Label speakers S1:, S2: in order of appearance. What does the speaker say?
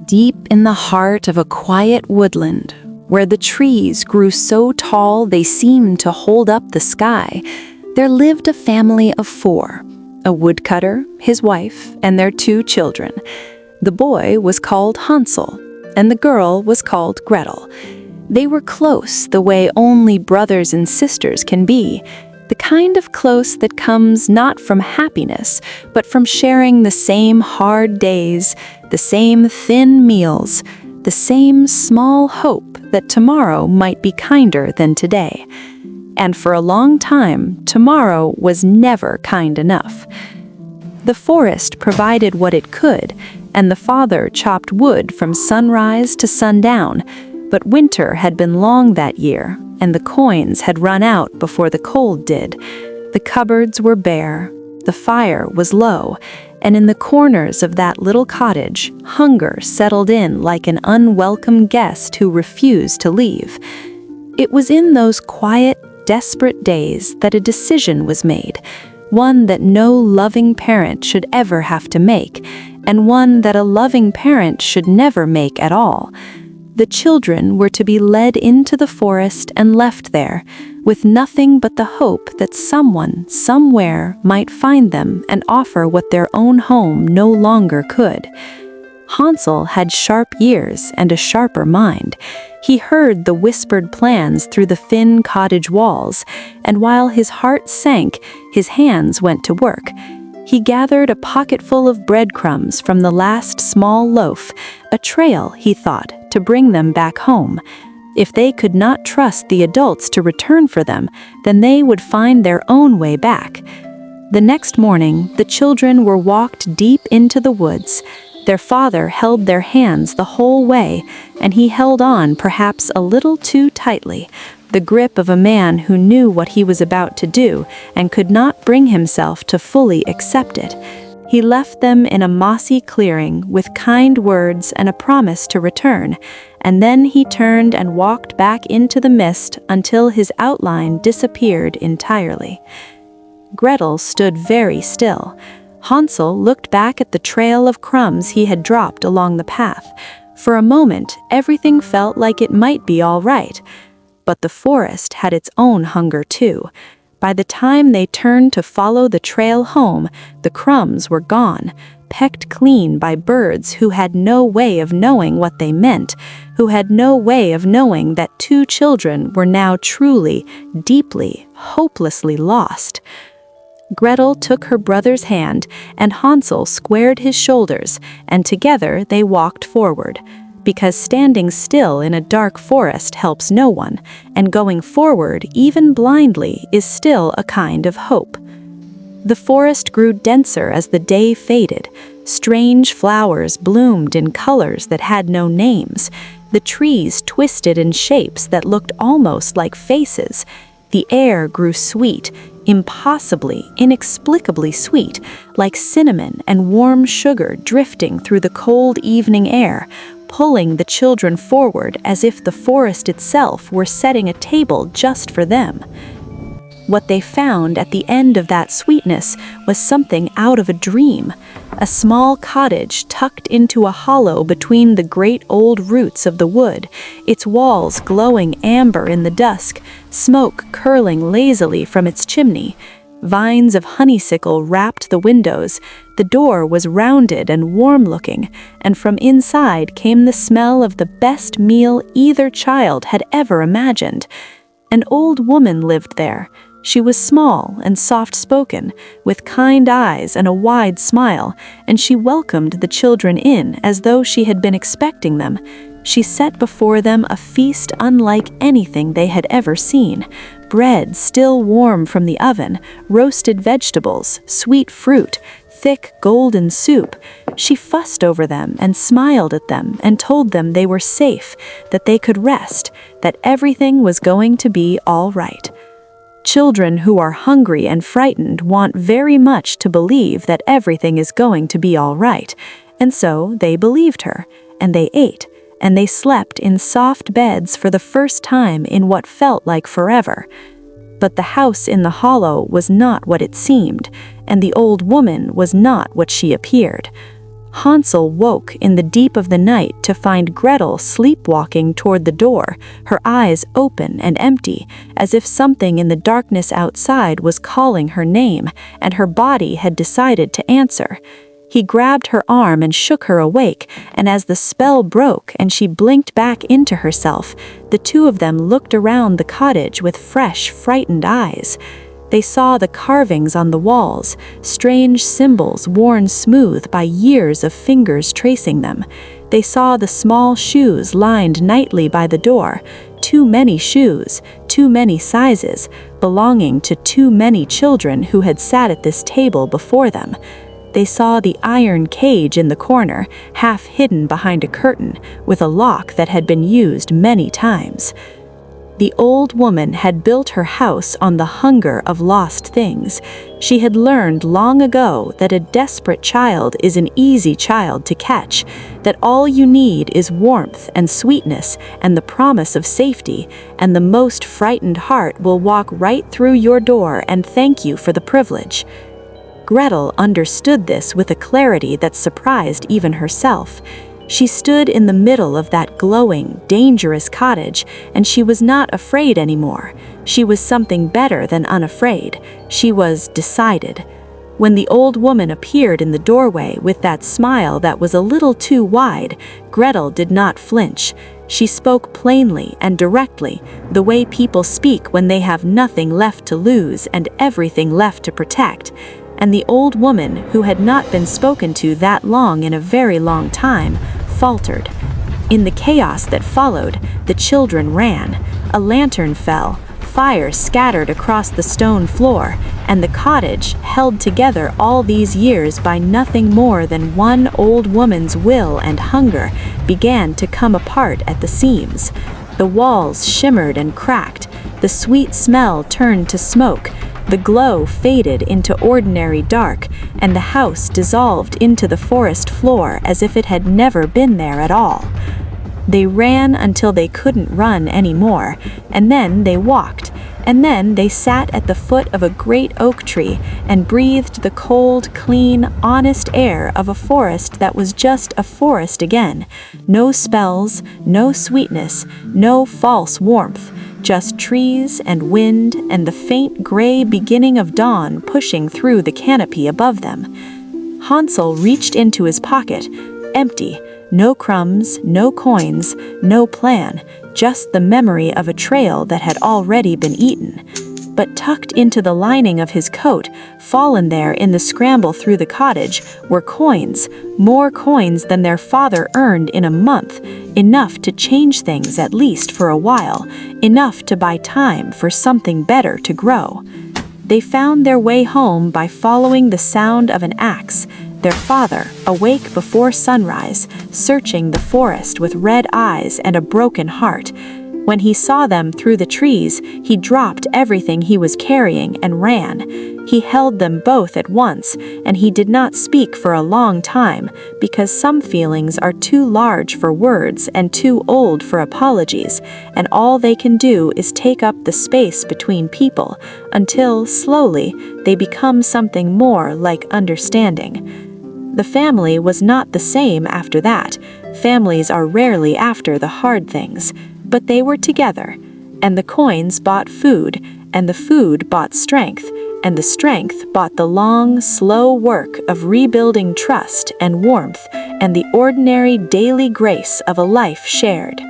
S1: Deep in the heart of a quiet woodland, where the trees grew so tall they seemed to hold up the sky, there lived a family of 4, a woodcutter, his wife, and their 2 children. The boy was called Hansel, and the girl was called Gretel. They were close the way only brothers and sisters can be, the kind of close that comes not from happiness, but from sharing the same hard days, the same thin meals, the same small hope that tomorrow might be kinder than today. And for a long time, tomorrow was never kind enough. The forest provided what it could, and the father chopped wood from sunrise to sundown, but winter had been long that year, and the coins had run out before the cold did. The cupboards were bare, the fire was low, and in the corners of that little cottage, hunger settled in like an unwelcome guest who refused to leave. It was in those quiet, desperate days that a decision was made, one that no loving parent should ever have to make, and one that a loving parent should never make at all. The children were to be led into the forest and left there, with nothing but the hope that someone, somewhere, might find them and offer what their own home no longer could. Hansel had sharp ears and a sharper mind. He heard the whispered plans through the thin cottage walls, and while his heart sank, his hands went to work. He gathered a pocketful of breadcrumbs from the last small loaf, a trail, he thought, to bring them back home. If they could not trust the adults to return for them, then they would find their own way back. The next morning, the children were walked deep into the woods. Their father held their hands the whole way, and he held on perhaps a little too tightly, the grip of a man who knew what he was about to do and could not bring himself to fully accept it. He left them in a mossy clearing with kind words and a promise to return, and then he turned and walked back into the mist until his outline disappeared entirely. Gretel stood very still. Hansel looked back at the trail of crumbs he had dropped along the path. For a moment, everything felt like it might be all right. But the forest had its own hunger too. By the time they turned to follow the trail home, the crumbs were gone, pecked clean by birds who had no way of knowing what they meant, who had no way of knowing that 2 children were now truly, deeply, hopelessly lost. Gretel took her brother's hand, and Hansel squared his shoulders, and together they walked forward. Because standing still in a dark forest helps no one, and going forward, even blindly, is still a kind of hope. The forest grew denser as the day faded. Strange flowers bloomed in colors that had no names. The trees twisted in shapes that looked almost like faces. The air grew sweet, impossibly, inexplicably sweet, like cinnamon and warm sugar drifting through the cold evening air, pulling the children forward as if the forest itself were setting a table just for them. What they found at the end of that sweetness was something out of a dream, a small cottage tucked into a hollow between the great old roots of the wood, its walls glowing amber in the dusk, smoke curling lazily from its chimney. Vines of honeysuckle wrapped the windows. The door was rounded and warm-looking, and from inside came the smell of the best meal either child had ever imagined. An old woman lived there. She was small and soft-spoken, with kind eyes and a wide smile, and she welcomed the children in as though she had been expecting them. She set before them a feast unlike anything they had ever seen. Bread still warm from the oven, roasted vegetables, sweet fruit, thick golden soup. She fussed over them and smiled at them and told them they were safe, that they could rest, that everything was going to be all right. Children who are hungry and frightened want very much to believe that everything is going to be all right, and so they believed her, and they ate, and they slept in soft beds for the first time in what felt like forever. But the house in the hollow was not what it seemed, and the old woman was not what she appeared. Hansel woke in the deep of the night to find Gretel sleepwalking toward the door, her eyes open and empty, as if something in the darkness outside was calling her name, and her body had decided to answer. He grabbed her arm and shook her awake, and as the spell broke and she blinked back into herself, the two of them looked around the cottage with fresh, frightened eyes. They saw the carvings on the walls, strange symbols worn smooth by years of fingers tracing them. They saw the small shoes lined nightly by the door, too many shoes, too many sizes, belonging to too many children who had sat at this table before them. They saw the iron cage in the corner, half hidden behind a curtain, with a lock that had been used many times. The old woman had built her house on the hunger of lost things. She had learned long ago that a desperate child is an easy child to catch, that all you need is warmth and sweetness and the promise of safety, and the most frightened heart will walk right through your door and thank you for the privilege. Gretel understood this with a clarity that surprised even herself. She stood in the middle of that glowing, dangerous cottage, and she was not afraid anymore. She was something better than unafraid. She was decided. When the old woman appeared in the doorway with that smile that was a little too wide, Gretel did not flinch. She spoke plainly and directly, the way people speak when they have nothing left to lose and everything left to protect. And the old woman, who had not been spoken to that long in a very long time, faltered. In the chaos that followed, the children ran. A lantern fell, fire scattered across the stone floor, and the cottage, held together all these years by nothing more than one old woman's will and hunger, began to come apart at the seams. The walls shimmered and cracked, the sweet smell turned to smoke, the glow faded into ordinary dark, and the house dissolved into the forest floor as if it had never been there at all. They ran until they couldn't run anymore, and then they walked, and then they sat at the foot of a great oak tree and breathed the cold, clean, honest air of a forest that was just a forest again. No spells, no sweetness, no false warmth. Just trees and wind and the faint gray beginning of dawn pushing through the canopy above them. Hansel reached into his pocket, empty, no crumbs, no coins, no plan, just the memory of a trail that had already been eaten. But tucked into the lining of his coat, fallen there in the scramble through the cottage, were coins, more coins than their father earned in a month, enough to change things at least for a while, enough to buy time for something better to grow. They found their way home by following the sound of an axe, their father, awake before sunrise, searching the forest with red eyes and a broken heart. When he saw them through the trees, he dropped everything he was carrying and ran. He held them both at once, and he did not speak for a long time, because some feelings are too large for words and too old for apologies, and all they can do is take up the space between people, until, slowly, they become something more like understanding. The family was not the same after that. Families are rarely after the hard things. But they were together, and the coins bought food, and the food bought strength, and the strength bought the long, slow work of rebuilding trust and warmth and the ordinary daily grace of a life shared.